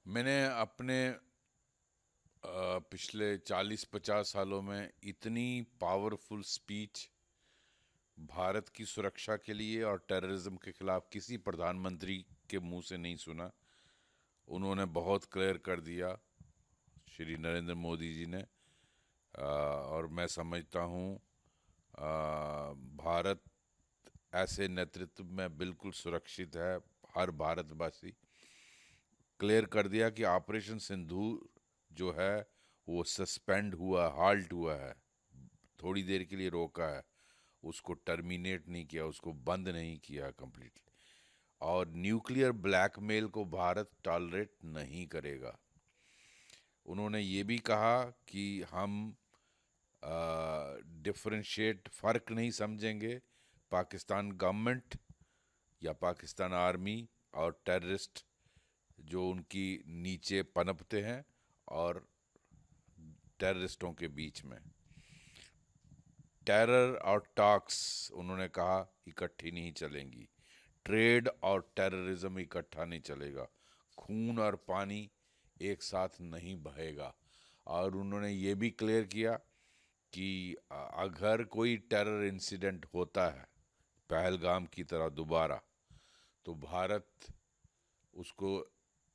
मैंने अपने पिछले 40-50 सालों में इतनी पावरफुल स्पीच भारत की सुरक्षा के लिए और टेररिज्म के खिलाफ किसी प्रधानमंत्री के मुंह से नहीं सुना। उन्होंने बहुत क्लियर कर दिया, श्री नरेंद्र मोदी जी ने। और मैं समझता हूँ भारत ऐसे नेतृत्व में बिल्कुल सुरक्षित है। हर भारतवासी क्लियर कर दिया कि ऑपरेशन सिंदूर जो है वो सस्पेंड हुआ, हाल्ट हुआ है, थोड़ी देर के लिए रोका है, उसको टर्मिनेट नहीं किया, उसको बंद नहीं किया कंप्लीटली। और न्यूक्लियर ब्लैकमेल को भारत टॉलरेट नहीं करेगा। उन्होंने ये भी कहा कि हम डिफरेंशिएट, फ़र्क नहीं समझेंगे पाकिस्तान गवर्नमेंट या पाकिस्तान आर्मी और टेररिस्ट जो उनकी नीचे पनपते हैं, और टेररिस्टों के बीच में टेरर और टॉक्स, उन्होंने कहा, इकट्ठी नहीं चलेंगी। ट्रेड और टेररिज्म इकट्ठा नहीं चलेगा। खून और पानी एक साथ नहीं बहेगा। और उन्होंने ये भी क्लियर किया कि अगर कोई टेरर इंसिडेंट होता है पहलगाम की तरह दोबारा, तो भारत उसको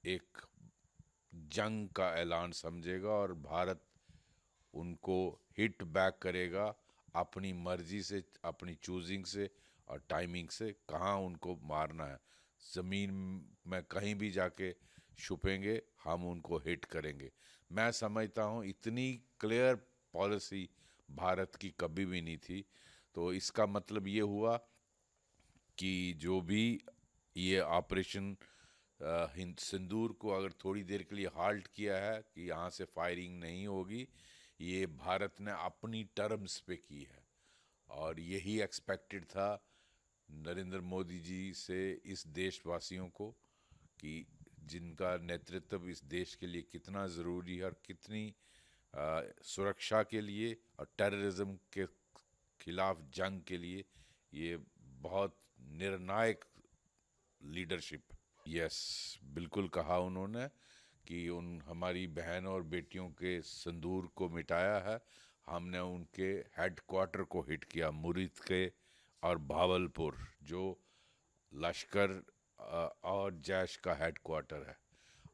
एक जंग का ऐलान समझेगा और भारत उनको हिट बैक करेगा अपनी मर्जी से, अपनी चूजिंग से और टाइमिंग से, कहाँ उनको मारना है। ज़मीन में कहीं भी जाके छुपेंगे, हम उनको हिट करेंगे। मैं समझता हूँ इतनी क्लियर पॉलिसी भारत की कभी भी नहीं थी। तो इसका मतलब ये हुआ कि जो भी ये ऑपरेशन हिंद सिंदूर को अगर थोड़ी देर के लिए हाल्ट किया है कि यहाँ से फायरिंग नहीं होगी, ये भारत ने अपनी टर्म्स पे की है। और यही एक्सपेक्टेड था नरेंद्र मोदी जी से इस देशवासियों को, कि जिनका नेतृत्व इस देश के लिए कितना ज़रूरी है और कितनी सुरक्षा के लिए और टेररिज्म के खिलाफ जंग के लिए ये बहुत निर्णायक लीडरशिप। यस, बिल्कुल कहा उन्होंने कि उन हमारी बहन और बेटियों के संदूर को मिटाया है। हमने उनके हेडक्वार्टर को हिट किया, मुरीद के और भावलपुर, जो लश्कर और जैश का हेडक्वार्टर है,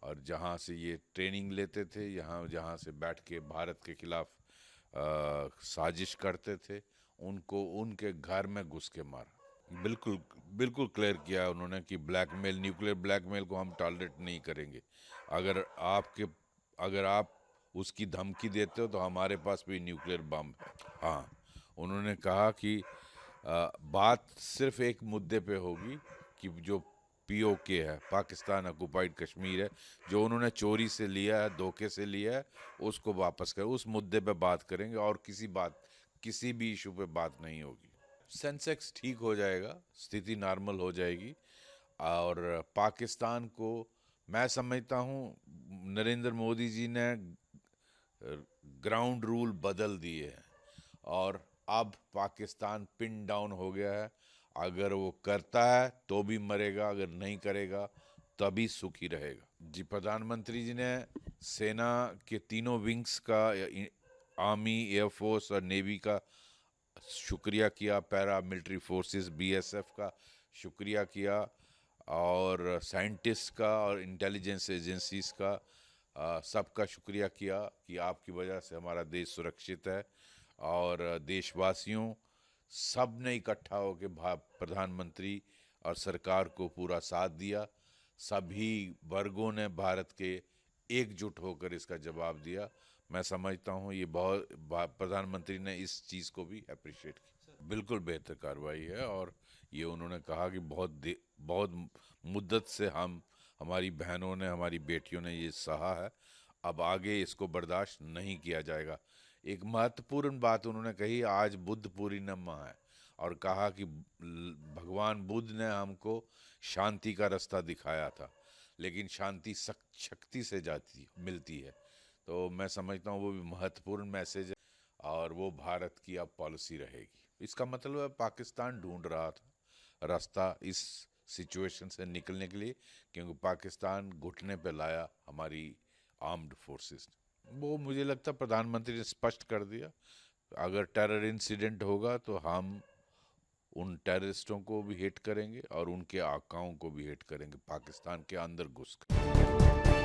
और जहाँ से ये ट्रेनिंग लेते थे, यहाँ जहाँ से बैठ के भारत के खिलाफ साजिश करते थे, उनको उनके घर में घुस के मारा। बिल्कुल, बिल्कुल क्लियर किया उन्होंने कि ब्लैकमेल, न्यूक्लियर ब्लैकमेल को हम टॉलरेट नहीं करेंगे। अगर आपके अगर आप उसकी धमकी देते हो तो हमारे पास भी न्यूक्लियर बम है। हाँ, उन्होंने कहा कि बात सिर्फ एक मुद्दे पे होगी कि जो पीओके है, पाकिस्तान ऑक्युपाइड कश्मीर है, जो उन्होंने चोरी से लिया है, धोखे से लिया है, उसको वापस करें, उस मुद्दे पे बात करेंगे। और किसी भी इशू पे बात नहीं होगी। सेंसेक्स ठीक हो जाएगा, स्थिति नॉर्मल हो जाएगी। और पाकिस्तान को, मैं समझता हूँ नरेंद्र मोदी जी ने ग्राउंड रूल बदल दिए हैं और अब पाकिस्तान पिन डाउन हो गया है। अगर वो करता है तो भी मरेगा, अगर नहीं करेगा तभी सुखी रहेगा। जी, प्रधानमंत्री जी ने सेना के तीनों विंग्स का, आर्मी, एयरफोर्स और नेवी का शुक्रिया किया, पैरा मिलिट्री फोर्सेस बीएसएफ का शुक्रिया किया, और साइंटिस्ट का और इंटेलिजेंस एजेंसीज का सबका शुक्रिया किया कि आपकी वजह से हमारा देश सुरक्षित है। और देशवासियों सब ने इकट्ठा होकर प्रधानमंत्री और सरकार को पूरा साथ दिया। सभी वर्गों ने भारत के एकजुट होकर इसका जवाब दिया। मैं समझता हूँ ये बहुत, प्रधानमंत्री ने इस चीज़ को भी अप्रिशिएट किया। बिल्कुल बेहतर कार्रवाई है। और ये उन्होंने कहा कि बहुत मुद्दत से हमारी बहनों ने, हमारी बेटियों ने ये सहा है, अब आगे इसको बर्दाश्त नहीं किया जाएगा। एक महत्वपूर्ण बात उन्होंने कही, आज बुद्ध पूर्णिमा है, और कहा कि भगवान बुद्ध ने हमको शांति का रास्ता दिखाया था, लेकिन शांति शक्ति से मिलती है। तो मैं समझता हूँ वो भी महत्वपूर्ण मैसेज है, और वो भारत की अब पॉलिसी रहेगी। इसका मतलब है पाकिस्तान ढूंढ रहा था रास्ता इस सिचुएशन से निकलने के लिए, क्योंकि पाकिस्तान घुटने पे लाया हमारी आर्म्ड फोर्सेस। वो मुझे लगता है प्रधानमंत्री ने स्पष्ट कर दिया, अगर टेरर इंसिडेंट होगा तो हम उन टेररिस्टों को भी हिट करेंगे और उनके आकाओं को भी हिट करेंगे पाकिस्तान के अंदर घुस कर।